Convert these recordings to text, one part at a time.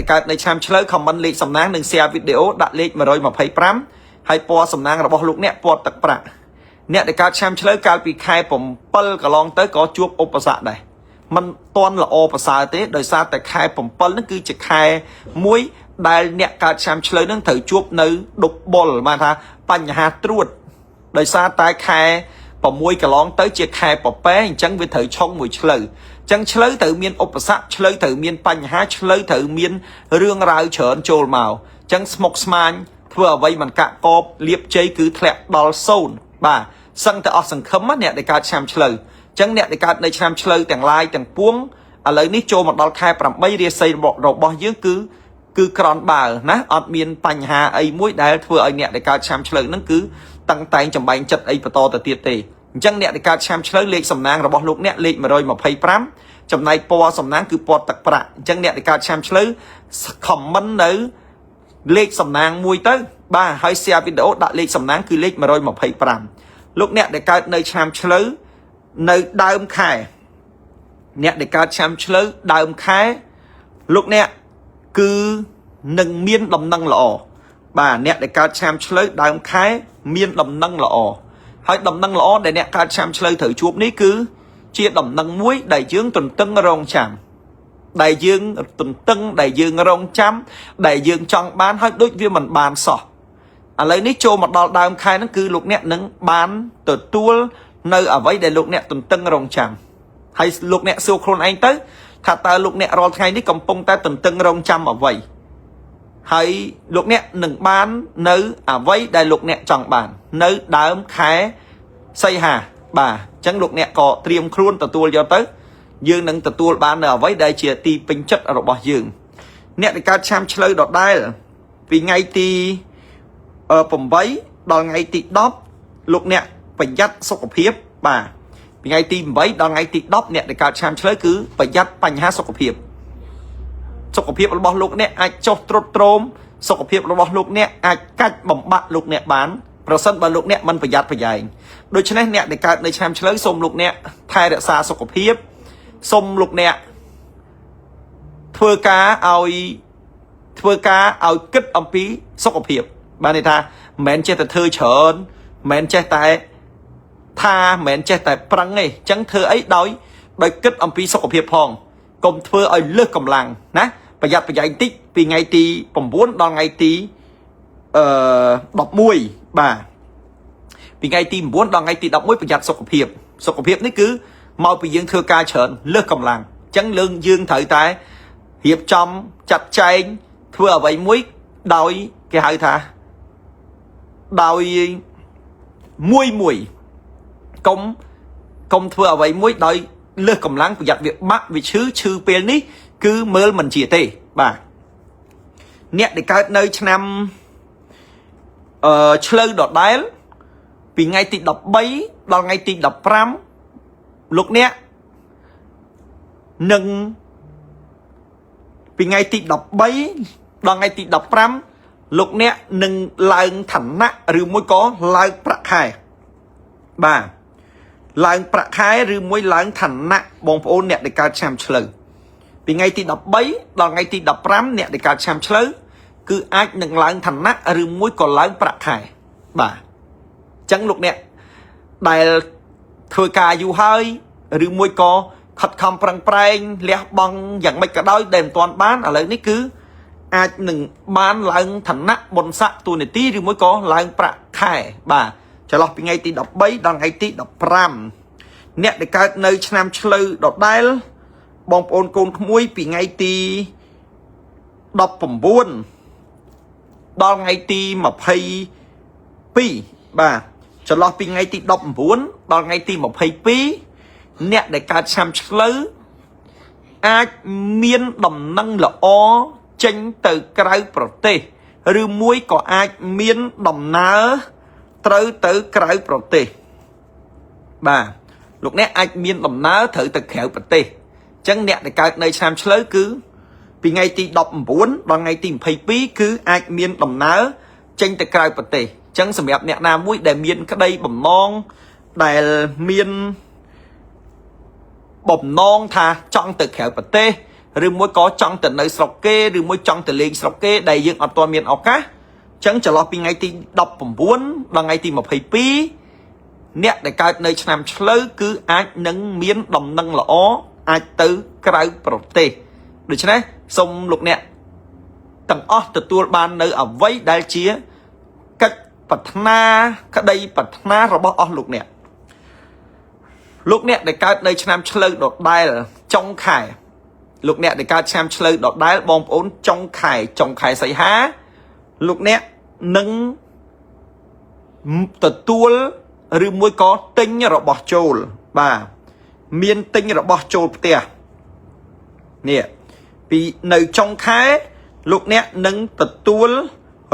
để cao này chăm chơi comment lịch sầm nang đừng share video đặt lịch mà rồi mà phải pram hay po sầm nang là bỏ lúc nè po tật bạ nè để cao chăm chơi cao bị khai bầm pal cả long tới có chuột ốp sạ nàyมันtoàn là ốp sạ thế đời xa tại khai bầm pal nó cứ chỉ khai muối đại nè cao chăm chơi nó thử chuột nơi đục bol mà thaปัญหาตรวจโดยซาตายแค่ปมวยกระลองเตยเจียแค่ปะแป้จังไปถือช่องมวยเฉลยจังเฉลยถือเมียนอุปสรรคเฉลยถือเมียนปัญหาเฉลยถือเมียนเรื่องราวเฉินโจลมาจังสมกสมานเพื่อไว้มันกะกอบเลียบใจคือแทะดอลโซนบ่าสังแต่ออกสังคมเนี่ยในการแชมเฉลยจังเนี่ยในการในแชมเฉลยแต่งลายแต่งป้วงอะไรนี่โจมาดอลแค่ปรับไม่เรียใส่บอกเราบอกเยอะคือกรอนบ่านะอดเมียนปัญหาไอ้มุ้ยได้เพื่อไอ้เนี่ยในการแชมเฉลยนั่นคือตั้งแต่จำเป็นจัดไอ้ปตอแต่เตียเตจังเนี่ยในการแชมเฉลยเลขสำนักเราบอกลูกเนี่ยเลขมาโดยมาไพ่พร้ำจำในปอสำนักคือปอตักประจังเนี่ยในการแชมเฉลยคอมมันเนื้อเลขสำนักมวยเต้บ้าให้เสียวิดีโอดัดเลขสำนักคือเลขมาโดยมาไพ่พร้ำลูกเนี่ยในการในแชมเฉลยในดาวแค่เนี่ยในการแชมเฉลยดาวแค่ลูกเนี่ยคือหนึ่งเมียนลำนังหล่อบ่าเนี่ยในการแชมเฉลยดาวแค่เมียนลำนังหล่อให้ลำนังหล่อในเนี่ยการแชมเฉลยถือชุบนี้คือเชียร์ลำนังมุ้ยได้ยืงตุนตึงรองจำได้ยืงตุนตึงได้ยืงรองจำได้ยืงจองบ้านให้ด้วยวิมันบานสออะไรนี้โจมาดอลดาวแค่นั่นคือลูกเนี่ยหนึ่งบานตัวตัวเนื้อเอาไว้ได้ลูกเนี่ยตุนตึงรองจำให้ลูกเนี่ยสู้โครนไอ้เต้ถ้าตาลูกเนี่ยรอไงนี่กำปงแต่ตุนตึงรองจำเอาไว้ให้ลูกเนี่ยหนึ่งบ้านเนื้อเอาไว้ได้ลูกเนี่ยจองบ้านเนื้อดาวแค่ใส่หาบ่าจังลูกเนี่ยก็เตรียมครูนตัวเยอะเต้ยืนหนึ่งตัวบ้านเอาไว้ได้เชียร์ตีเป็นจัดระบบยืนเนี่ยในการแชมป์เฉลยดอดได้ปีไงตีผมไว้ดอนไงตีด็อบลูกเนี่ยประหยัดสุขภาพบ่าปีไงตีผมไว้ดอนไงตีด็อบเนี่ยในการแชมป์เฉลยคือประหยัดปัญหาสุขภาพสุขภาพระบบลูกเนี่ยอาจจะตรวจตรมสุขภาพระบบลูกเนี่ยอาจกัดบ่มบะลูกเนี่ยบ้านประสิทธิ์บรรลุเนี่ยมันประหยัดประหยัดโดยเฉพาะเนี่ยในการในแชมป์เฉลยสมลูกเนี่ยไทยรักษาสุขภาพสมลูกเนี่ยเพื่อการเอาคิดอัมพีสุขภาพบ้านในท่าแมนเชสเตอร์เธอเฉินแมนเชสเตอร์ท่าแมนเชสเตอร์ปรังไงจังเธอไอ้โดยคิดอัมพีสุขภาพพองกลมเธอไอ้เลือกกำลังนะประหยัดประหยัดติ๊กปีไงตีผมบ้วนตอนไงตีดอกมวยบ่าปีไงตีบ้วนตอนไงตีดอกมวยประหยัดสุขภาพนี่คือเมาไปยืงเธอกาเฉินเลือกกำลังจังเลื่องยืงเถยตายเหียบจอมจัดใจเพื่อไว้มุ้ยโดยcái hơi thà đòi muối công thừa vậy muối đòi lơ cầm láng của giặt việc bắt vì chứ bên ní cứ mơ mình chỉ tê bà nét để các nơi năm chơi đọt đáy vì ngay tị đọc bấy đòi ngay tị đọc pram lúc nét nâng vì ngay tị đọc bấy đòi ngay tị đọc pram lúc nét nâng làng thẳng nạ rư môi có làng bạc khai bà làng bạc khai rư môi làng thẳng nạ bông phổ nét để cao chạm chơi vì ngay tị đọc bấy đòi ngay tị đọc pram nét để cao chạm chơi cứ ai nâng làng thẳng nạ rư môi có làng bạc khai bà chẳng lúc nét đại thôi ca dù hơi rư môi có khật khăm prang prang lẽ băng dạng mấy cả đôi đèn toàn bán ở lấy ní cứ ai nâng bán làng thẳng nạ bồn sạ tù này tí rư môi có làng bạc khai bà cho lọc vì ngay tị đọc bấy đòi ngay tị đọc pram nét để cao nơi năm chơi đọc đáy bông ôn côn muối vì ngay tị đọc phẩm buôn đo ngay tị mà pay pi bà cho lo pi ngay tị đọc buôn đo ngay tị mà pay pi nét để cao chăm chơi ai miên đầm năng là o tranh từ cái prote rư muối có ai miên đầm ná tới cái prote bà lúc nét ai miên đầm ná thử từ khéo prote chẳng nét để cao nơi chăm chơi cứ vì ngay tị đọc buôn đo ngay tị pay pi cứ ai miên đầm ná tranh từ cái prote chẳng sầm đẹp nè nam mũi để miên cái đây bầm non để miên bầm non thà trong từ khéo bật tê ឬមួយក៏ចង់ទៅនៅស្រុកគេឬមួយចង់ទៅលេងស្រុកគេដែលយើងអត់ទាន់មានឱកាសចឹងចន្លោះពីថ្ងៃទី19ដល់ថ្ងៃទី22អ្នកដែលកើតនៅឆ្នាំឆ្លូវគឺអាចនឹងមានដំណឹងល្អអាចទៅក្រៅប្រទេសដូច្នេះសូមលោកអ្នកទាំងអស់ទទួលបាននៅអ្វីដែលជាកិច្ចប្រាថ្នាក្តីប្រាថ្នារបស់អស់លោកអ្នកដែលកើតនៅឆ្នាំឆ្លូវដដែលចុងខែលោកអ្នកដែលកើតឆ្នាំឆ្លូវដដែលបងប្អូនចុងខែសីហាលោកអ្នកនឹងទទួលឬមួយក៏ទិញរបស់ចូលបាទមានទិញរបស់ចូលផ្ទះនេះពីនៅចុងខែលោកអ្នកនឹងទទួល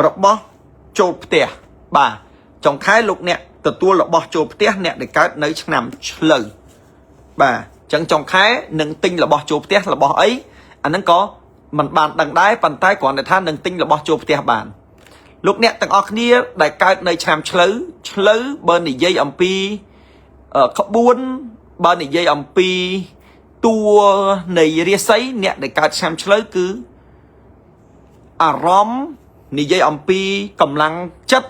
របស់ចូលផ្ទះបាទចុងខែលោកអ្នកទទួលរបស់ចូលផ្ទះអ្នកដែលកើតនៅឆ្នាំឆ្លូវបាទអញ្ចឹងចុងខែនឹងទិញរបស់ចូលផ្ទះរបស់អីអាហ្នឹងក៏មិនបានដឹងដែរប៉ុន្តែគ្រាន់តែថានឹងទិញរបស់ចូលផ្ទះបានលោកអ្នកទាំងអស់គ្នាដែលកើតនៅឆ្នាំឆ្លូវបើនិយាយអំពីក្បួនបើនិយាយអំពីតួនៃរាសីអ្នកដែលកើតឆ្នាំឆ្លូវគឺអារម្មណ៍និយាយអំពីកម្លាំងចិត្ត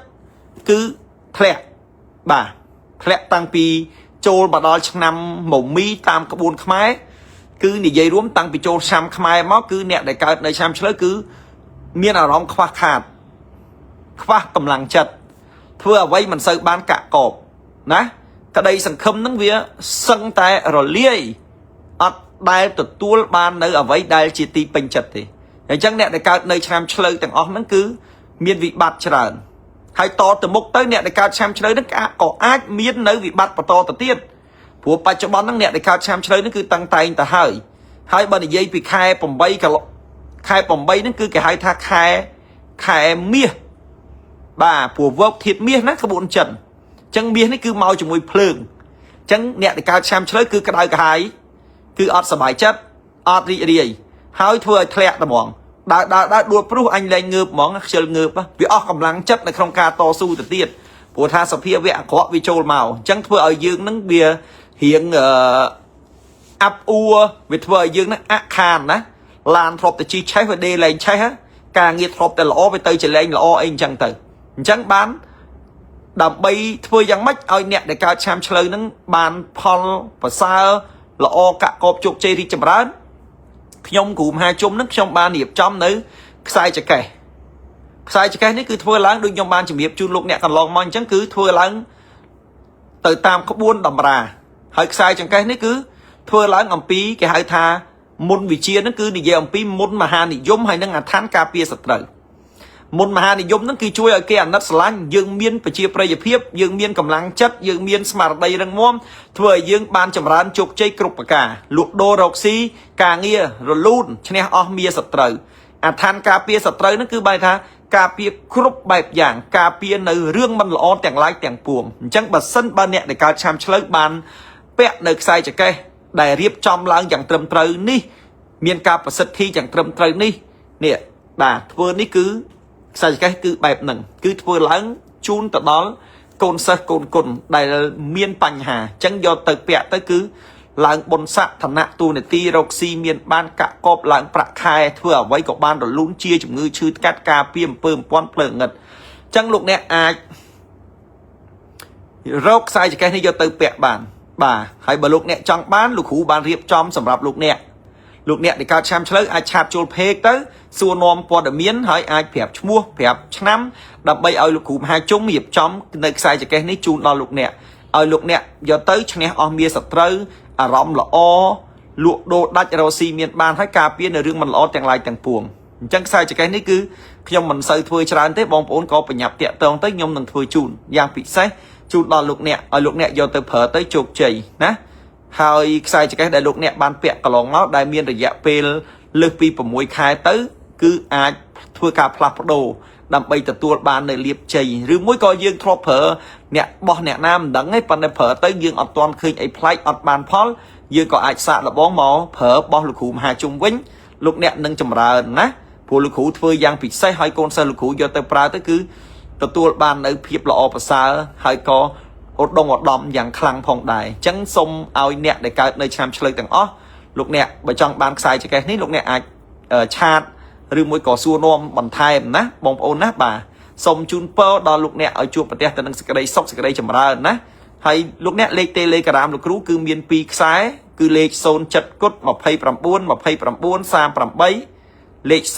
គឺធ្លាក់បាទធ្លាក់តាំងពីចូលមកដល់ឆ្នាំមមីតាមក្បួនខ្មែរគឺនិយាយរួមតាំងពីចូលឆ្នាំខ្មែរមកគឺអ្នកដែលកើតនៅឆ្នាំឆ្លូវគឺមានអារម្មណ៍ខ្វះខាតខ្វះកម្លាំងចិត្តធ្វើអ្វីមិនសូវបានកាក់កបណាក្តីសង្ឃឹមនឹងវាសឹងតែរលាយអត់ដែលទទួលបាននៅអ្វីដែលជាទីពេញចិត្តទេអញ្ចឹងអ្នកដែលកើតនៅឆ្នាំឆ្លូវទាំងអស់ហ្នឹងគឺមានវិបត្តិច្រើនហើយតទៅមុខទៅអ្នកដែលកើតឆ្នាំឆ្លូវហ្នឹងក៏អាចមាននៅវិបត្តិបន្តទៅទៀតព្រោះបច្ចុប្បន្នហ្នឹងអ្នកដែលកើតឆ្នាំឆ្លូវហ្នឹងគឺតាំងតែងទៅហើយបើនិយាយពីខែ8ហ្នឹងគឺគេហៅថាខែមាសបាទព្រោះវោកធាតុមាសណាក្បួនចិនអញ្ចឹងមាសនេះគឺមកជាមួយភ្លើងអញ្ចឹងអ្នកដែលកើតឆ្នាំឆ្លូវគឺក្តៅក្រហាយគឺអត់សប្បាយចិត្តអត់រីករាយហើយធ្វើឲ្យធ្លាក់តែហ្មងដើរដួលព្រោះអញលែងងើបហ្មងខ្ជិលងើបវាអស់កម្លាំងចិត្តនៅក្នុងការតស៊ូទៅទៀតព្រោះថាសភាវៈអាក្រក់វាចូលមកអញ្ចឹងធ្វើឲ្យយើងនឹងវារៀងអាប់អួរវាធ្វើឲ្យយើងនឹងអាក់ខានណាឡានធ្លាប់តែជីឆេះវាដេលែងឆេះការងារធ្លាប់តែល្អវាទៅចលែងល្អអីអញ្ចឹងទៅអញ្ចឹងបានដើម្បីធ្វើយ៉ាងម៉េចឲ្យអ្នកដែលកើតឆ្នាំឆ្លូវនឹងបានផលប្រសើរល្អកាក់កបជោគជ័យរីកចម្រើនខ្ញុំគ្រូមហាជុំនឹងខ្ញុំបានរៀបចំនៅខ្សែចង្កេះនេះគឺធ្វើឡើងដូចខ្ញុំបានជំរាបជូនលោកអ្នកកន្លងមកអញ្ចឹងគឺធ្វើឡើងទៅតាមក្បួនតម្រាហើយខ្សែចង្កេះនេះគឺធ្វើឡើងអំពីគេហៅថាមុនវិជានឹងគឺនិយាយអំពីមុនមហានិយមហើយនឹងអាឋានការពារសត្រូវមុនមហានិយមនឹងគឺជួយឲ្យគេអាណិតស្រឡាញ់យើងមានប្រជាប្រិយភាពយើងមានកម្លាំងចិត្តយើងមានស្មារតីរឹងមាំធ្វើឲ្យយើងបានចម្រើនជោគជ័យគ្រប់ប្រការលក់ដូររកស៊ីការងាររលូនឈ្នះអស់មារសត្រូវអាឋានការពារសត្រូវនឹងគឺបែរថាការពារគ្រប់បែបយ៉ាងការពារនៅរឿងមិនល្អទាំងឡាយទាំងពួងអញ្ចឹងបើសិនបើអ្នកដែលកើតឆ្នាំឆ្លូវបានពាក់នៅខ្សែចង្កេះដែលរៀបចំឡើងយ៉ាងត្រឹមត្រូវនេះមានការប្រសិទ្ធិយ៉ាងត្រឹមត្រូវនេះបាទធ្វើនេះគឺខ្សែចង្កេះគឺបែបហ្នឹងគឺធ្វើឡើងជូនទៅដល់កូនសិស្សកូនគុណដែលមានបញ្ហាអញ្ចឹងយកទៅពាក់ទៅគឺឡើងបុណ្យស័ក្តិឋានៈទូនាទីរកស៊ីមានបានកាក់កបឡើងប្រាក់ខែធ្វើអ្វីក៏បានរលូនជាជំងឺឈឺថ្កាត់ការពារអំពើបំពាន់ភ្លើងងឹតអញ្ចឹងលោកអ្នកអាចរកខ្សែចង្កេះនេះយកទៅពាក់បានបាទហើយបើលោកអ្នកចង់បានលោកគ្រូបានរៀបចំសម្រាប់លោកអ្នកដែលកើតឆ្នាំឆ្លូវអាចឆាតចូលពេកទៅសួរនាំព័ត៌មានហើយអាចប្រាប់ឈ្មោះប្រាប់ឆ្នាំដើម្បីឲ្យលោកគ្រូមហាជុំរៀបចំនៅខ្សែចង្កេះនេះជូនដល់លោកអ្នកឲ្យលោកអ្នកយកទៅឈ្នះអស់មារសត្រូវអារម្មណ៍ល្អលក់ដូរដាច់រកស៊ីមានបានហើយការពារនៅរឿងមិនល្អទាំងឡាយទាំងពួងអញ្ចឹងខ្សែចង្កេះនេះគឺខ្ញុំមិនសូវធ្វើច្រើនទេបងប្អូនក៏ប្រញាប់តាក់ទងទៅខ្ញុំនឹងធ្វើជូនយ៉ាងពិសេសជូនដល់លោកអ្នកឲ្យលោកអ្នកយកទៅប្រើទៅជោគជ័យណាហើយខ្សែចង្កេះដែលលោកអ្នកបានពាក់កន្លងមកដែលមានរយៈពេលលើសពី6ខែទៅគឺអាចធ្វើការផ្លាស់ប្ដូរដើម្បីទទួលបាននៅលាភជ័យឬមួយក៏យើងធ្លាប់ប្រើអ្នកបោះអ្នកណាមិនដឹងទេប៉ុន្តែប្រើទៅយើងអត់ទាន់ឃើញអីប្លែកអត់បានផលយើងក៏អាចសាកល្បងមកប្រើបោះលោកគ្រូមហាជុំវិញលោកអ្នកនឹងចម្រើនណាព្រោះលោកគ្រូធ្វើយ៉ាងពិសេសហើយកូនសិស្សលោកគ្រូយកទៅប្រើទៅគឺទទួលបាននៅភាពល្អប្រសើរហើយក៏ឧត្តមឧត្តមយ៉ាងខ្លាំងផងដែរអញ្ចឹងសូមឲ្យអ្នកដែលកើតនៅឆ្នាំឆ្លូវទាំងអស់ លោកអ្នកបើចង់បានខ្សែចង្កេះនេះលោកអ្នកអាចឆាតឬមួយក៏សួរនាំបន្ថែមណាបងប្អូនណាបាទសូមជូនពរដល់លោកអ្នកឲ្យជួបប្រទះទៅនឹងសេចក្តីសុខសេចក្តីចម្រើនណាហើយលោកអ្នកលេខ Telegram លោកគ្រូគឺមាន2ខ្សែគឺលេខ07គុត29 29 38លេខ099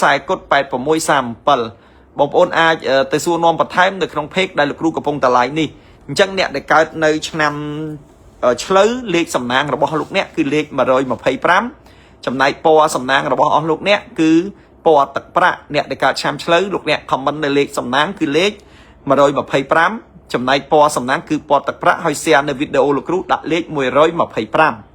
40គុត86 37បងប្អូនអាចទៅសួរនាំបន្ថែមនៅក្នុង page ដែលលោកគ្រូកំពុងត live នេះអញ្ចឹងអ្នកដែលកើតនៅឆ្នាំឆ្លូវលេខសំណាងរបស់លោកអ្នកគឺលេខ125ចំណែកពណ៌សំណាងរបស់អស់លោកអ្នកគឺពណ៌ទឹកប្រាក់អ្នកដែលកើតឆ្នាំឆ្លូវលោកអ្នក comment នៅលេខសំណាងគឺលេខ125ចំណែកពណ៌សំណាងគឺពណ៌ទឹកប្រាក់ហើយ share នៅវីដេអូលោកគ្រូដាក់លេខ125